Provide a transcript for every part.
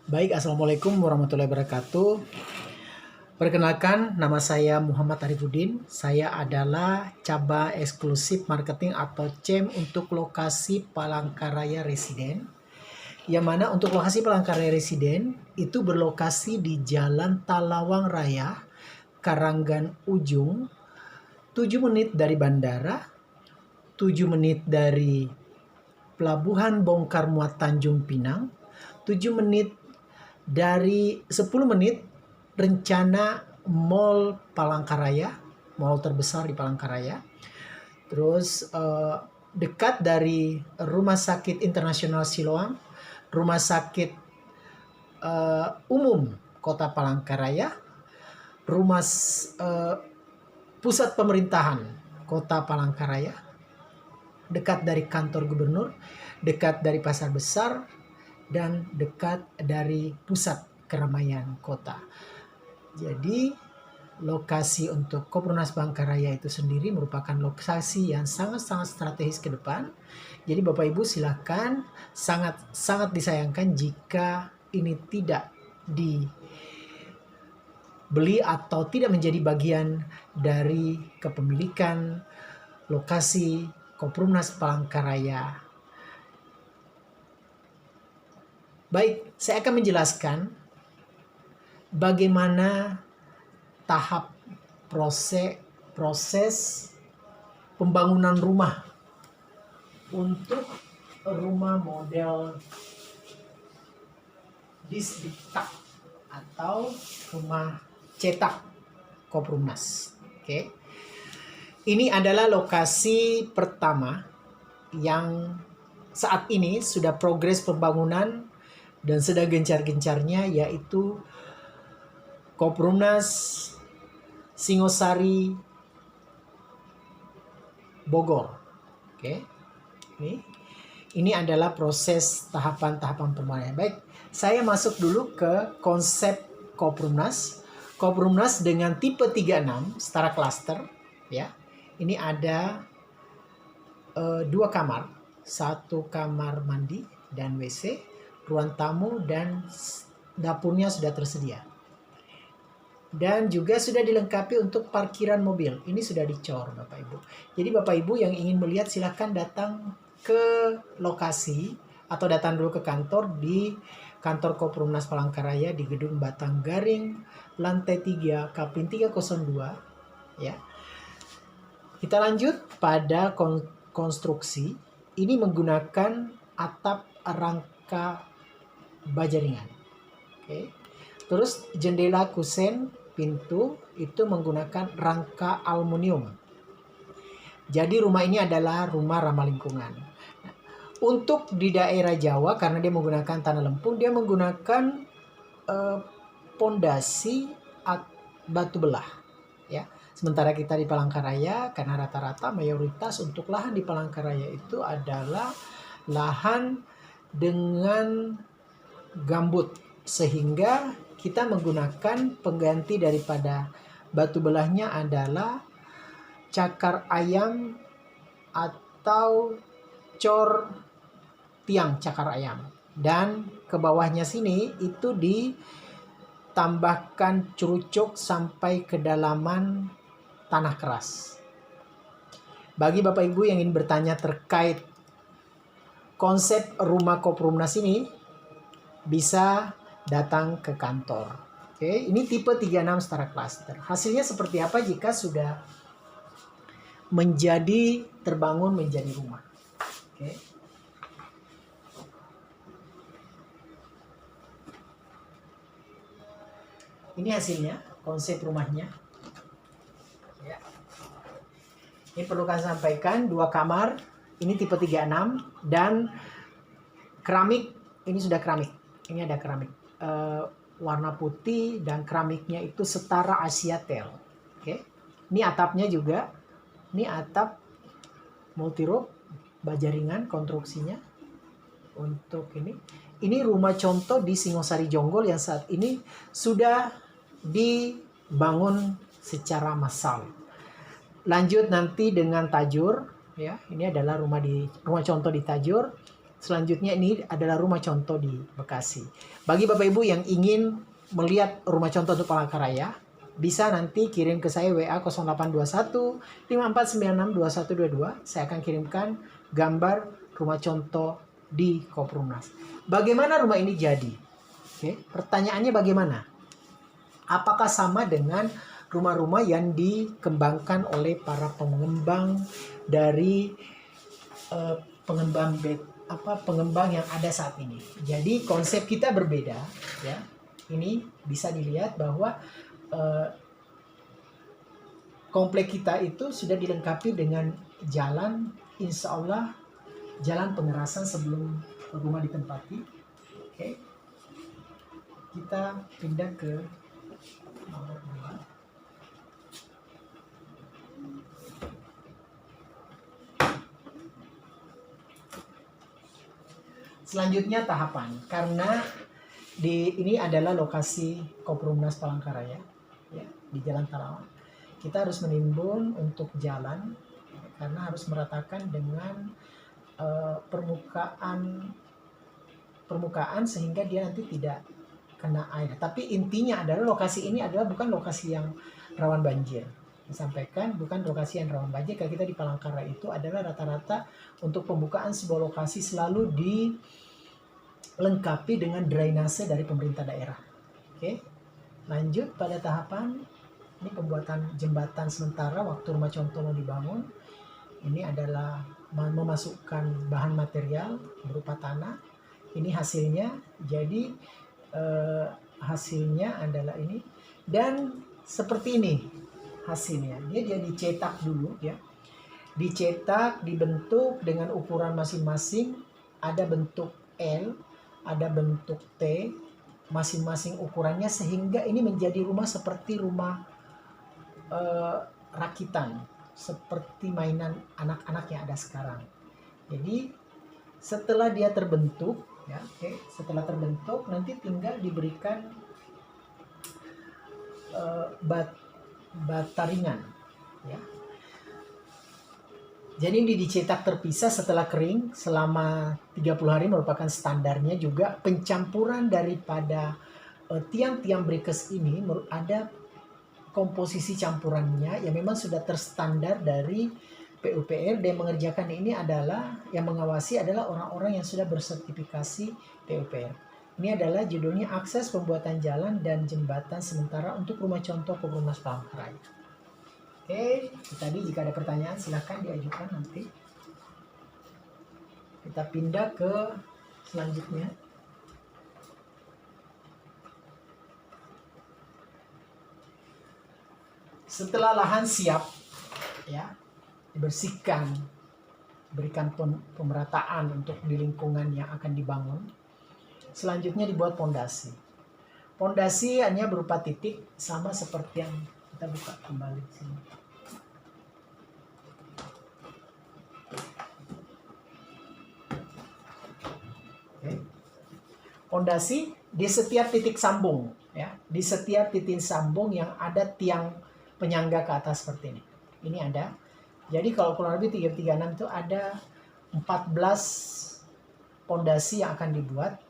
Baik, Assalamualaikum warahmatullahi wabarakatuh. Perkenalkan, nama saya Muhammad Arifudin. Saya adalah cabang eksklusif marketing atau CEM untuk lokasi Palangkaraya Residen. Yang mana untuk lokasi Palangkaraya Residen itu berlokasi di Jalan Talawang Raya, Karanggan Ujung, 7 menit dari bandara, 7 menit dari Pelabuhan Bongkar Muat Tanjung Pinang, 7 menit dari 10 menit rencana Mall Palangkaraya, mall terbesar di Palangkaraya. Terus dekat dari Rumah Sakit Internasional Siloam, Rumah Sakit Umum Kota Palangkaraya, Pusat Pemerintahan Kota Palangkaraya, dekat dari kantor gubernur, dekat dari pasar besar, dan dekat dari pusat keramaian kota. Jadi lokasi untuk Kopernas Palangkaraya itu sendiri merupakan lokasi yang sangat-sangat strategis ke depan. Jadi Bapak Ibu silakan, sangat disayangkan jika ini tidak dibeli atau tidak menjadi bagian dari kepemilikan lokasi Kopernas Palangkaraya. Baik, saya akan menjelaskan bagaimana tahap proses pembangunan rumah untuk rumah model Disdiktak atau rumah cetak Kopernas. Oke. Ini adalah lokasi pertama yang saat ini sudah progres pembangunan dan sedang gencar-gencarnya, yaitu Kopernas Singosari Bogor. Oke. Ini adalah proses tahapan-tahapan pembangunan. Baik, saya masuk dulu ke konsep Kopernas. Kopernas dengan tipe 36 setara klaster, ya. Ini ada 2 kamar, 1 kamar mandi dan WC, ruang tamu, dan dapurnya sudah tersedia. Dan juga sudah dilengkapi untuk parkiran mobil. Ini sudah dicor Bapak Ibu. Jadi Bapak Ibu yang ingin melihat silahkan datang ke lokasi atau datang dulu ke kantor di kantor Kopernas Palangkaraya di Gedung Batang Garing, lantai 3, Kapin 302. Ya. Kita lanjut pada konstruksi. Ini menggunakan atap rangka baja ringan. Oke. Terus jendela kusen pintu itu menggunakan rangka aluminium. Jadi rumah ini adalah rumah ramah lingkungan. Nah, untuk di daerah Jawa karena dia menggunakan tanah lempung, dia menggunakan pondasi batu belah, ya. Sementara kita di Palangkaraya karena rata-rata mayoritas untuk lahan di Palangkaraya itu adalah lahan dengan gambut, sehingga kita menggunakan pengganti daripada batu belahnya adalah cakar ayam atau cor tiang cakar ayam, dan ke bawahnya sini itu ditambahkan cerucuk sampai kedalaman tanah keras. Bagi Bapak Ibu yang ingin bertanya terkait konsep rumah Kopernas ini, bisa datang ke kantor. Oke, ini tipe 36 setara klaster. Hasilnya seperti apa jika sudah terbangun menjadi rumah? Oke. Ini hasilnya, konsep rumahnya. Ya. Ini perlu kami sampaikan, 2 kamar, ini tipe 36 dan keramik, ini sudah keramik. Ini ada keramik warna putih dan keramiknya itu setara Asiatel. Oke. Ini atapnya juga. Ini atap multi roof baja ringan konstruksinya. Untuk ini rumah contoh di Singosari Jonggol yang saat ini sudah dibangun secara massal. Lanjut nanti dengan Tajur, ya. Ini adalah rumah contoh di Tajur. Selanjutnya ini adalah rumah contoh di Bekasi. Bagi Bapak Ibu yang ingin melihat rumah contoh untuk Palangkaraya, bisa nanti kirim ke saya WA 0821 5496 2122. Saya akan kirimkan gambar rumah contoh di Koprumnas. Bagaimana rumah ini jadi? Oke, pertanyaannya bagaimana? Apakah sama dengan rumah-rumah yang dikembangkan oleh para pengembang dari pengembang yang ada saat ini? Jadi konsep kita berbeda, ya. Ini bisa dilihat bahwa komplek kita itu sudah dilengkapi dengan jalan, insya Allah jalan pengerasan sebelum rumah ditempati. Oke, kita pindah ke nomor 2. Selanjutnya tahapan, karena ini adalah lokasi Koprumnas Palangkaraya, ya, di Jalan Talawan. Kita harus menimbun untuk jalan, karena harus meratakan dengan permukaan sehingga dia nanti tidak kena air. Tapi intinya adalah lokasi ini adalah bukan lokasi yang rawan banjir. Disampaikan bukan lokasi yang rawan banjir. Kalau kita di Palangkaraya itu adalah rata-rata untuk pembukaan sebuah lokasi selalu dilengkapi dengan drainase dari pemerintah daerah. Oke, lanjut pada tahapan ini pembuatan jembatan sementara waktu rumah contoh mau dibangun. Ini adalah memasukkan bahan material berupa tanah. Ini hasilnya. Jadi hasilnya adalah ini, dan seperti ini hasilnya. Dia dicetak dulu, ya. Dicetak, dibentuk dengan ukuran masing-masing. Ada bentuk L, ada bentuk T, masing-masing ukurannya, sehingga ini menjadi rumah seperti rumah rakitan, seperti mainan anak-anak yang ada sekarang. Jadi setelah dia terbentuk, ya, setelah terbentuk nanti tinggal diberikan bata ringan, ya. Jadi ini dicetak terpisah setelah kering selama 30 hari merupakan standarnya. Juga pencampuran daripada tiang-tiang brikes ini ada komposisi campurannya yang memang sudah terstandar dari PUPR, dan mengerjakan ini adalah yang mengawasi adalah orang-orang yang sudah bersertifikasi PUPR. Ini adalah judulnya akses pembuatan jalan dan jembatan sementara untuk rumah contoh Koprumnas Palangkaraya. Oke, tadi jika ada pertanyaan silahkan diajukan nanti. Kita pindah ke selanjutnya. Setelah lahan siap, ya, dibersihkan, berikan pemerataan untuk di lingkungan yang akan dibangun. Selanjutnya dibuat pondasi. Pondasi hanya berupa titik, sama seperti yang kita buka kembali di sini. Oke. Pondasi di setiap titik sambung, ya, di setiap titik sambung yang ada tiang penyangga ke atas seperti ini. Ini ada. Jadi kalau kurang lebih 336 itu ada 14 pondasi yang akan dibuat.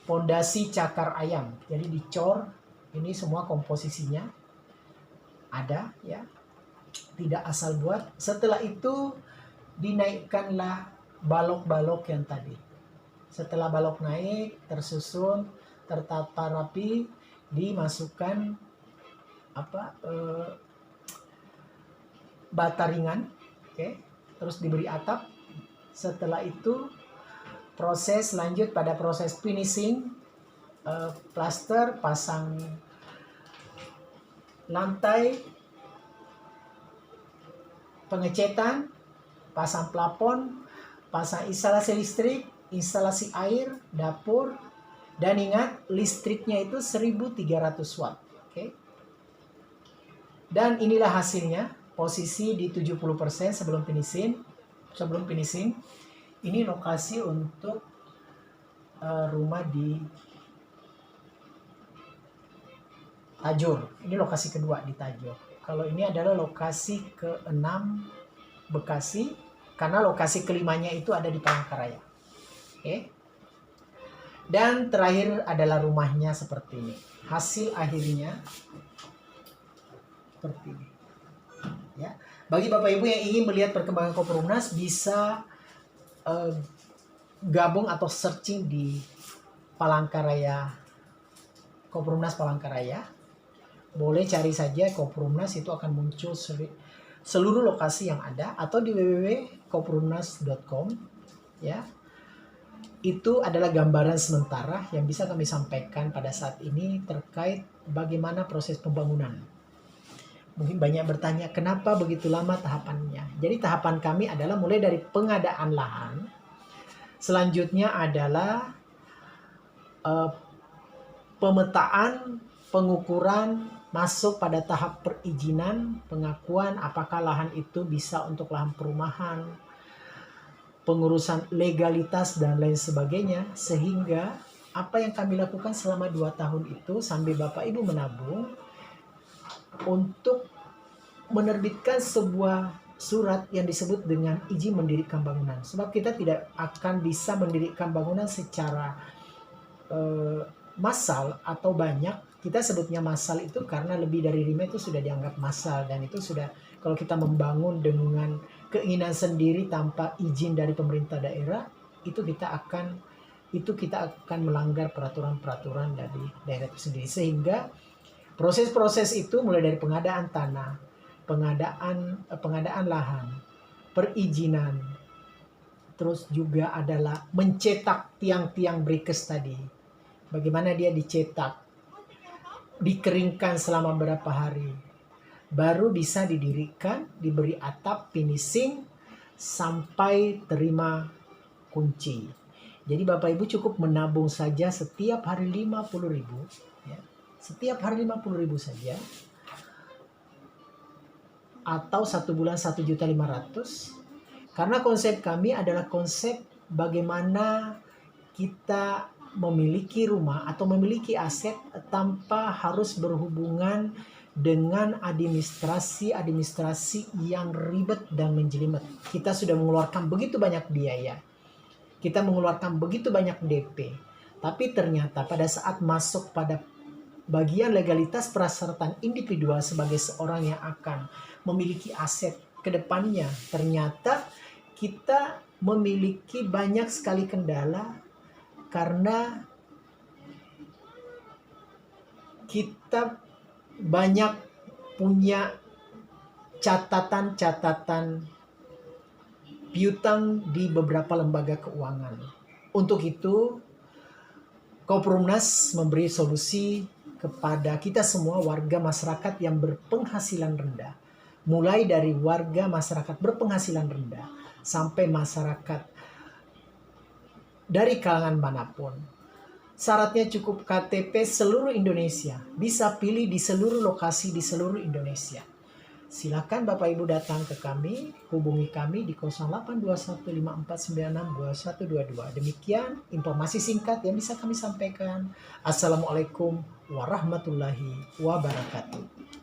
Pondasi cakar ayam. Jadi dicor, ini semua komposisinya ada, ya. Tidak asal buat. Setelah itu dinaikkanlah balok-balok yang tadi. Setelah balok naik, tersusun, tertata rapi, dimasukkan bata ringan, oke. Terus diberi atap. Setelah itu proses lanjut pada proses finishing, plaster, pasang lantai, pengecetan, pasang plafon, pasang instalasi listrik, instalasi air, dapur, dan ingat listriknya itu 1300 watt, oke. Dan inilah hasilnya, posisi di 70% sebelum finishing. Ini lokasi untuk rumah di Tajur. Ini lokasi kedua di Tajur. Kalau ini adalah lokasi ke-6 Bekasi, karena lokasi kelimanya itu ada di Palangkaraya. Oke. Dan terakhir adalah rumahnya seperti ini. Hasil akhirnya seperti ini. Ya. Bagi Bapak Ibu yang ingin melihat perkembangan Koperumnas bisa gabung atau searching di Palangkaraya, Koperumnas Palangkaraya. Boleh cari saja Koperumnas, itu akan muncul seluruh lokasi yang ada, atau di www.koperumnas.com ya. Itu adalah gambaran sementara yang bisa kami sampaikan pada saat ini terkait bagaimana proses pembangunan. Mungkin banyak bertanya, kenapa begitu lama tahapannya? Jadi tahapan kami adalah mulai dari pengadaan lahan, selanjutnya adalah pemetaan, pengukuran, masuk pada tahap perizinan, pengakuan apakah lahan itu bisa untuk lahan perumahan, pengurusan legalitas dan lain sebagainya, sehingga apa yang kami lakukan selama 2 tahun itu sambil Bapak Ibu menabung untuk menerbitkan sebuah surat yang disebut dengan izin mendirikan bangunan. Sebab kita tidak akan bisa mendirikan bangunan secara massal atau banyak. Kita sebutnya massal itu karena lebih dari 5 itu sudah dianggap massal, dan itu sudah, kalau kita membangun dengan keinginan sendiri tanpa izin dari pemerintah daerah, itu kita akan melanggar peraturan-peraturan dari daerah itu sendiri. Sehingga proses-proses itu mulai dari pengadaan tanah, pengadaan lahan, perizinan, terus juga adalah mencetak tiang-tiang brikes tadi. Bagaimana dia dicetak, dikeringkan selama berapa hari, baru bisa didirikan, diberi atap, finishing, sampai terima kunci. Jadi Bapak Ibu cukup menabung saja setiap hari 50.000, ya. Setiap hari 50.000 saja, atau 1 bulan 1.500.000. Karena konsep kami adalah konsep bagaimana kita memiliki rumah atau memiliki aset tanpa harus berhubungan dengan administrasi yang ribet dan menjelimet. Kita sudah mengeluarkan begitu banyak biaya, kita mengeluarkan begitu banyak DP, tapi ternyata pada saat masuk pada bagian legalitas persyaratan individual sebagai seorang yang akan memiliki aset ke depannya, ternyata kita memiliki banyak sekali kendala karena kita banyak punya catatan-catatan piutang di beberapa lembaga keuangan. Untuk itu, Koperumnas memberi solusi kepada kita semua warga masyarakat yang berpenghasilan rendah. Mulai dari warga masyarakat berpenghasilan rendah sampai masyarakat dari kalangan manapun. Syaratnya cukup KTP seluruh Indonesia. Bisa pilih di seluruh lokasi di seluruh Indonesia. Silakan Bapak Ibu datang ke kami, hubungi kami di 082154962122. Demikian informasi singkat yang bisa kami sampaikan. Assalamualaikum warahmatullahi wabarakatuh.